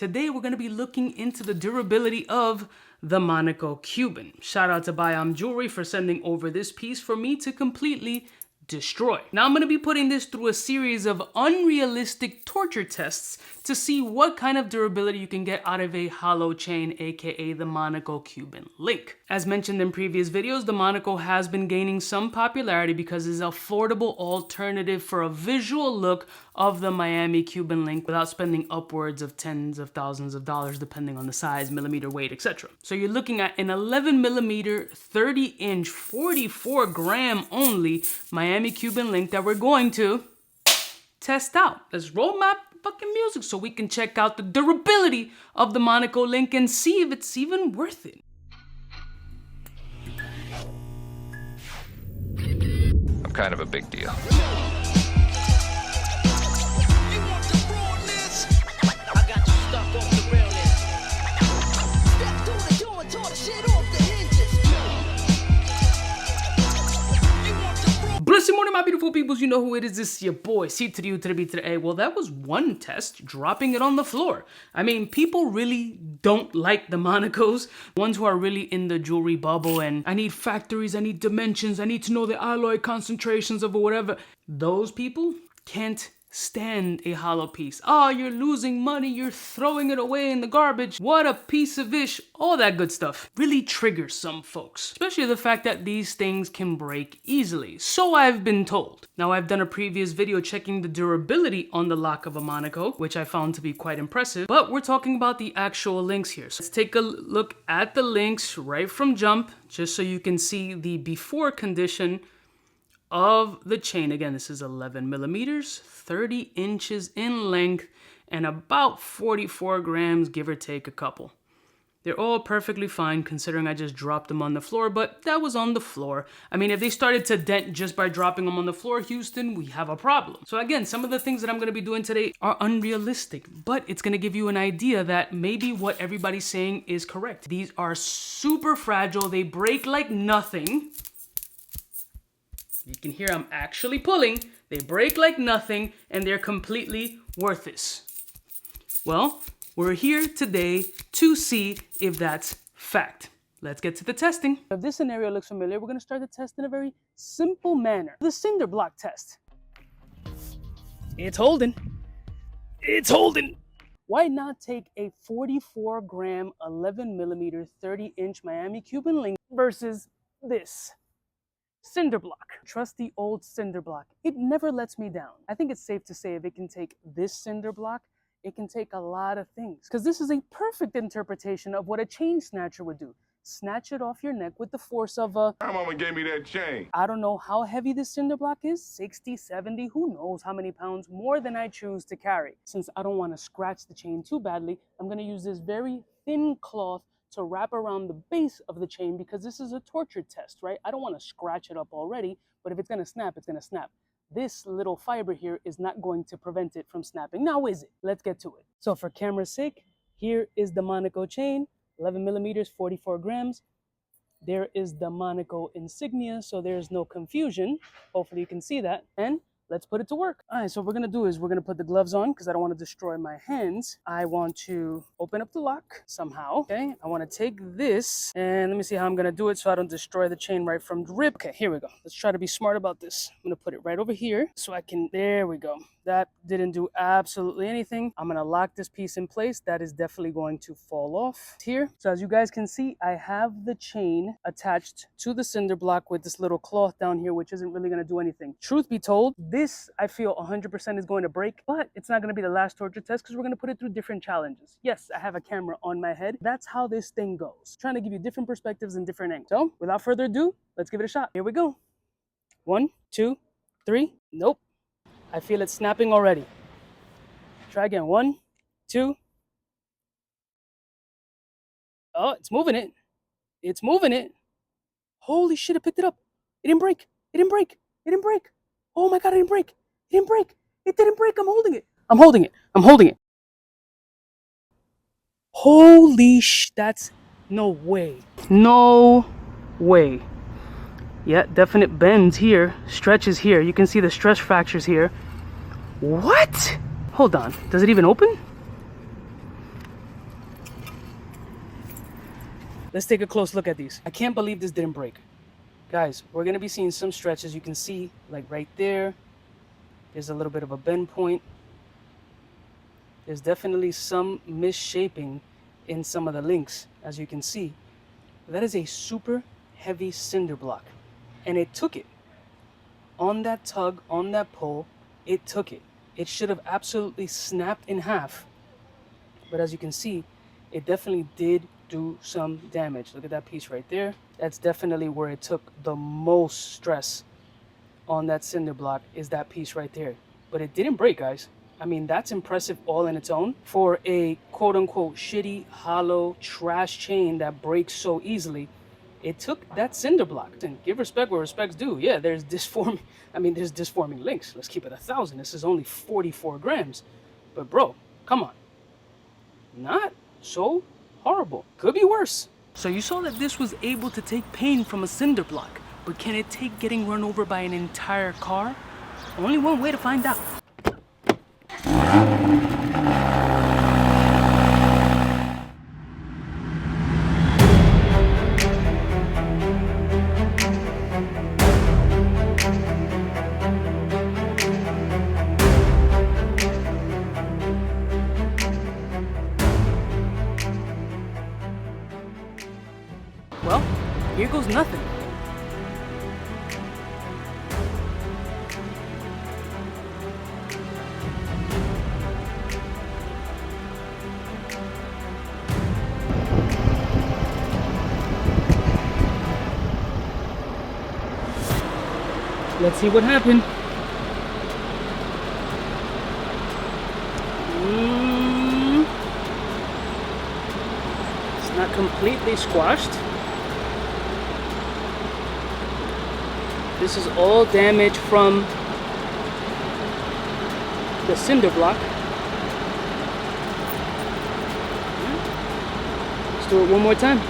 Today we're going to be looking into the durability of the Monaco Cuban. Shout out to Bayam Jewelry for sending over this piece for me to completely destroy. Now I'm going to be putting this through a series of unrealistic torture tests to see what kind of durability you can get out of a hollow chain, aka the Monaco Cuban link. As mentioned in previous videos, the Monaco has been gaining some popularity because it's an affordable alternative for a visual look of the Miami Cuban link without spending upwards of tens of thousands of dollars depending on the size, millimeter, weight, etc. So you're looking at an 11 millimeter, 30 inch, 44 gram only Miami Cuban link that we're going to test out. Let's roll my fucking music so we can check out the durability of the Monaco link and see if it's even worth it. I'm kind of a big deal. Blessed morning, my beautiful peoples. You know who it is. This is your boy, C to the U to the B to the A. Well, that was one test, dropping it on the floor. I mean, people really don't like the Monacos. Ones who are really in the jewelry bubble and I need factories, I need dimensions, I need to know the alloy concentrations of whatever. Those people can't stand a hollow piece. Oh, you're losing money, you're throwing it away in the garbage. What a piece of ish. All that good stuff really triggers some folks, especially the fact that these things can break easily. So I've been told. Now, I've done a previous video checking the durability on the lock of a Monaco, which I found to be quite impressive, but we're talking about the actual links here. So let's take a look at the links right from jump, just so you can see the before condition of the chain. Again, this is 11 millimeters, 30 inches in length, and about 44 grams, give or take a couple. They're all perfectly fine considering I just dropped them on the floor, but that was on the floor. I mean, if they started to dent just by dropping them on the floor, Houston, we have a problem. So again, some of the things that I'm going to be doing today are unrealistic, but it's going to give you an idea that maybe what everybody's saying is correct. These are super fragile. They break like nothing. You can hear I'm actually pulling. They break like nothing, and they're completely worthless. Well, we're here today to see if that's fact. Let's get to the testing. If this scenario looks familiar, we're going to start the test in a very simple manner. The cinder block test. It's holding. It's holding. Why not take a 44 gram, 11 millimeter, 30 inch Miami Cuban link versus this cinder block? Trust the old cinder block. It never lets me down. I think it's safe to say if it can take this cinder block, it can take a lot of things. Because this is a perfect interpretation of what a chain snatcher would do. Snatch it off your neck with the force of a... My mama gave me that chain. I don't know how heavy this cinder block is, 60, 70, who knows how many pounds, more than I choose to carry. Since I don't want to scratch the chain too badly, I'm going to use this very thin cloth to wrap around the base of the chain because this is a torture test, right? I don't want to scratch it up already, but if it's going to snap, it's going to snap. This little fiber here is not going to prevent it from snapping. Now, is it? Let's get to it. So for camera's sake, here is the Monaco chain, 11 millimeters, 44 grams. There is the Monaco insignia, so there's no confusion. Hopefully you can see that. And let's put it to work. All right, so what we're gonna do is we're gonna put the gloves on because I don't want to destroy my hands. I want to open up the lock somehow, okay? I want to take this and let me see how I'm gonna do it so I don't destroy the chain right from the rip. Okay, here we go. Let's try to be smart about this. I'm gonna put it right over here so I can, there we go. That didn't do absolutely anything. I'm gonna lock this piece in place. That is definitely going to fall off here. So as you guys can see, I have the chain attached to the cinder block with this little cloth down here, which isn't really gonna do anything. Truth be told, this I feel 100% is going to break, but it's not gonna be the last torture test because we're gonna put it through different challenges. Yes, I have a camera on my head. That's how this thing goes. Trying to give you different perspectives and different angles. So without further ado, let's give it a shot. Here we go. 1, 2, 3. Nope. I feel it snapping already. Try again. 1, 2. Oh, it's moving it. It's moving it. Holy shit, it picked it up. It didn't break. It didn't break. It didn't break. Oh my God, it didn't break. It didn't break. It didn't break. I'm holding it. I'm holding it. I'm holding it. Holy sh... That's... No way. No way. Yeah, definite bends here, stretches here. You can see the stress fractures here. What? Hold on. Does it even open? Let's take a close look at these. I can't believe this didn't break. Guys, we're gonna be seeing some stretches. You can see, like right there, there's a little bit of a bend point. There's definitely some misshaping in some of the links, as you can see. That is a super heavy cinder block, and it took it. On that tug, on that pull, it took it. It should have absolutely snapped in half. But as you can see, it definitely did do some damage. Look at that piece right there. That's definitely where it took the most stress on that cinder block, is that piece right there. But it didn't break, guys. I mean, that's impressive all in its own. For a quote-unquote shitty, hollow, trash chain that breaks so easily, it took that cinder block. And give respect where respect's due. Yeah, there's disforming links. Let's keep it 1,000. This is only 44 grams. But bro, come on. Not so horrible. Could be worse. So you saw that this was able to take pain from a cinder block, but can it take getting run over by an entire car? Only one way to find out. Well, here goes nothing. Let's see what happened. It's not completely squashed. This is all damage from the cinder block. Let's do it one more time.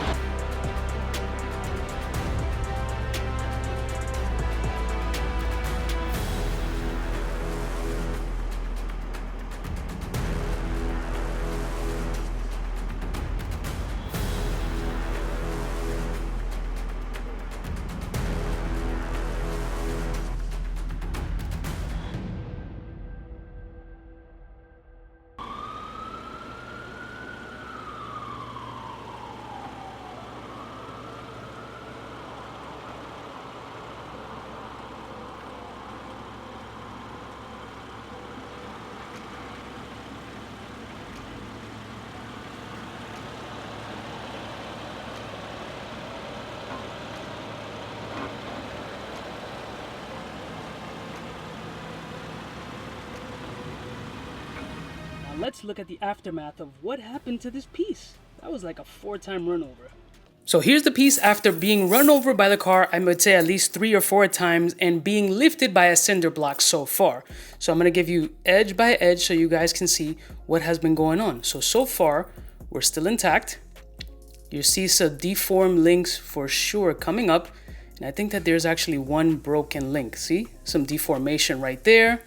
Let's look at the aftermath of what happened to this piece. That was like a 4-time run over. So here's the piece after being run over by the car, I would say at least 3 or 4 times, and being lifted by a cinder block so far. So I'm gonna give you edge by edge so you guys can see what has been going on. So far, we're still intact. You see some deformed links for sure coming up. And I think that there's actually one broken link. See, some deformation right there,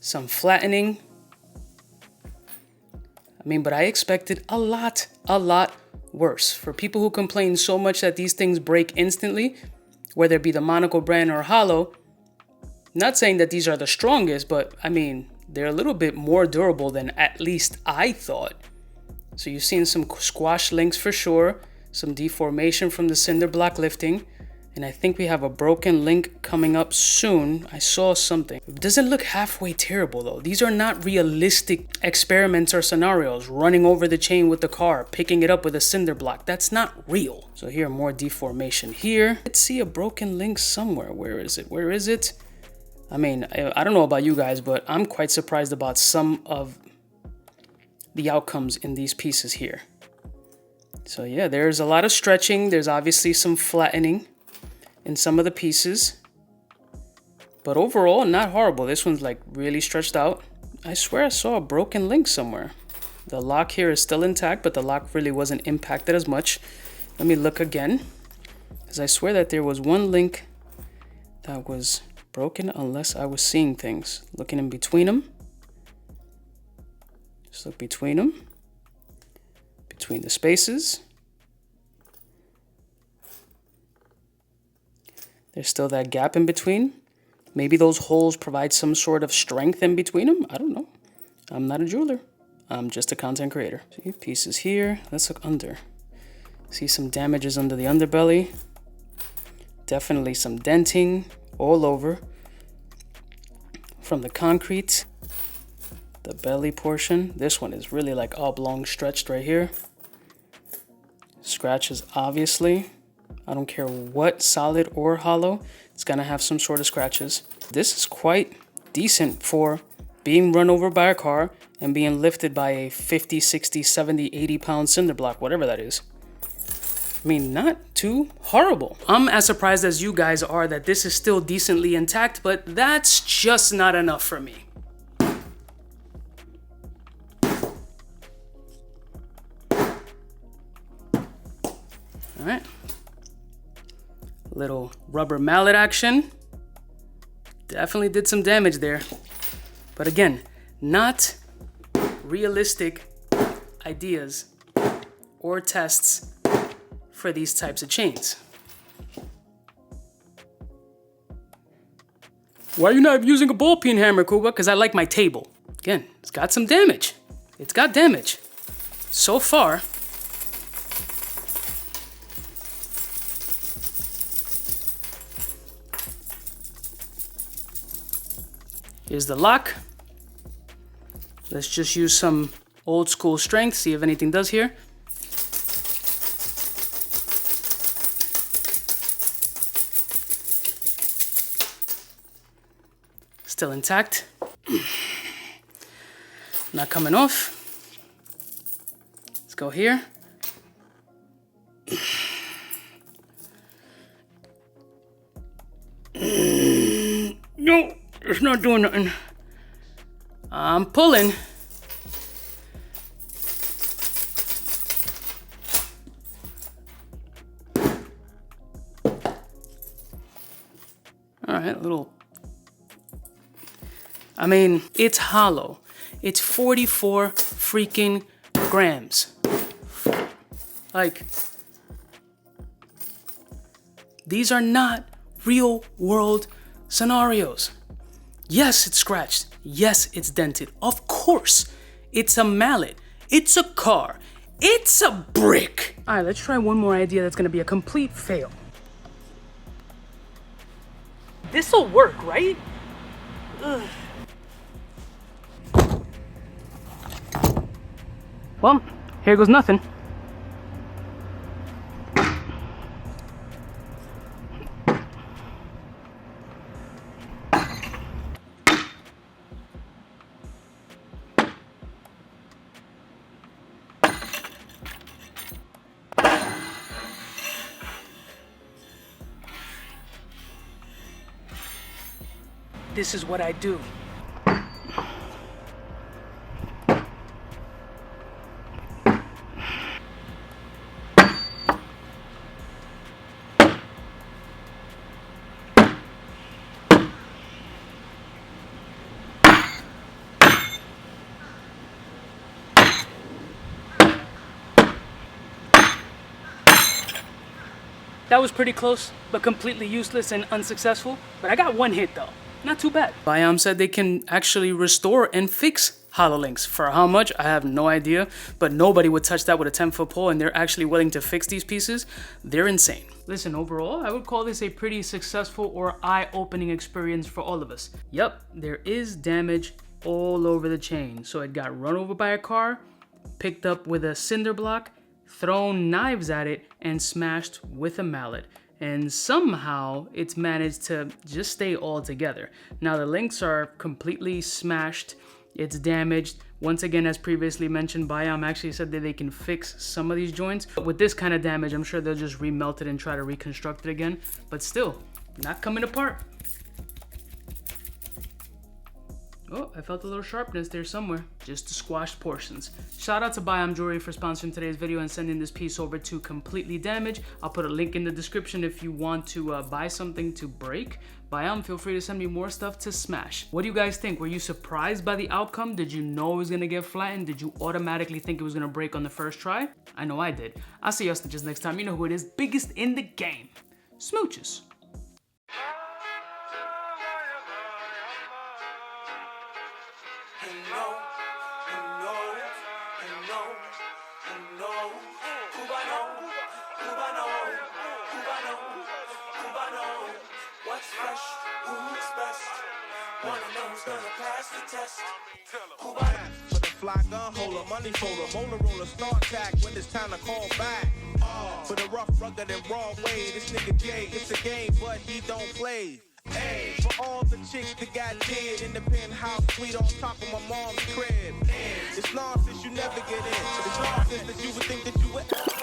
some flattening. But I expected a lot worse. For people who complain so much that these things break instantly, whether it be the Monaco brand or hollow, not saying that these are the strongest, but they're a little bit more durable than at least I thought. So you've seen some squash links for sure, some deformation from the cinder block lifting, and I think we have a broken link coming up soon. I saw something. It doesn't look halfway terrible though. These are not realistic experiments or scenarios. Running over the chain with the car, picking it up with a cinder block. That's not real. So here, more deformation here. Let's see a broken link somewhere. Where is it? Where is it? I don't know about you guys, but I'm quite surprised about some of the outcomes in these pieces here. So yeah, there's a lot of stretching. There's obviously some flattening in some of the pieces, but overall not horrible. This one's like really stretched out. I swear I saw a broken link somewhere. The lock here is still intact, but the lock really wasn't impacted as much. Let me look again, because I swear that there was one link that was broken, unless I was seeing things. Looking in between them. Just look between them, between the spaces. There's still that gap in between. Maybe those holes provide some sort of strength in between them. I don't know. I'm not a jeweler. I'm just a content creator. See, pieces here. Let's look under. See some damages under the underbelly. Definitely some denting all over. From the concrete, the belly portion. This one is really like oblong stretched right here. Scratches, obviously. I don't care what, solid or hollow, it's gonna have some sort of scratches. This is quite decent for being run over by a car and being lifted by a 50, 60, 70, 80 pound cinder block, whatever that is. I mean, not too horrible. I'm as surprised as you guys are that this is still decently intact, but that's just not enough for me. All right. Little rubber mallet action. Definitely did some damage there. But again, not realistic ideas or tests for these types of chains. Why are you not using a ball peen hammer, Cuba? Because I like my table. Again, it's got some damage. It's got damage. So far, here's the lock. Let's just use some old school strength, see if anything does here. Still intact. Not coming off. Let's go here. No, it's not doing nothing. I'm pulling. All right, a little. I mean, it's hollow. It's 44 freaking grams. Like, these are not real world scenarios. Yes, it's scratched. Yes, it's dented. Of course, it's a mallet. It's a car. It's a brick. All right, let's try one more idea that's gonna be a complete fail. This'll work, right? Ugh. Well, here goes nothing. This is what I do. That was pretty close, but completely useless and unsuccessful. But I got one hit though. Not too bad. Biom said they can actually restore and fix hollow links. For how much, I have no idea, but nobody would touch that with a 10-foot pole, and they're actually willing to fix these pieces. They're insane. Listen, overall, I would call this a pretty successful or eye-opening experience for all of us. Yep, there is damage all over the chain. So it got run over by a car, picked up with a cinder block, thrown knives at it, and smashed with a mallet. And somehow it's managed to just stay all together. Now the links are completely smashed, it's damaged. Once again, as previously mentioned, Biom actually said that they can fix some of these joints. But with this kind of damage, I'm sure they'll just remelt it and try to reconstruct it again. But still, not coming apart. Oh, I felt a little sharpness there somewhere. Just the squashed portions. Shout out to Biom Jewelry for sponsoring today's video and sending this piece over to Completely Damaged. I'll put a link in the description if you want to buy something to break. Biom, feel free to send me more stuff to smash. What do you guys think? Were you surprised by the outcome? Did you know it was gonna get flattened? Did you automatically think it was gonna break on the first try? I know I did. I'll see y'all stitches next time. You know who it is. Biggest in the game. Smooches. best. Wanna know who's gonna pass the test. For the fly gun holder, money folder, molar roller, start attack when it's time to call back. For the rough, rugged, and raw way, this nigga Jay, it's a game, but he don't play. Hey, for all the chicks that got dead in the penthouse suite on top of my mom's crib. It's nonsense you never get in. It's nonsense that you would think that you would.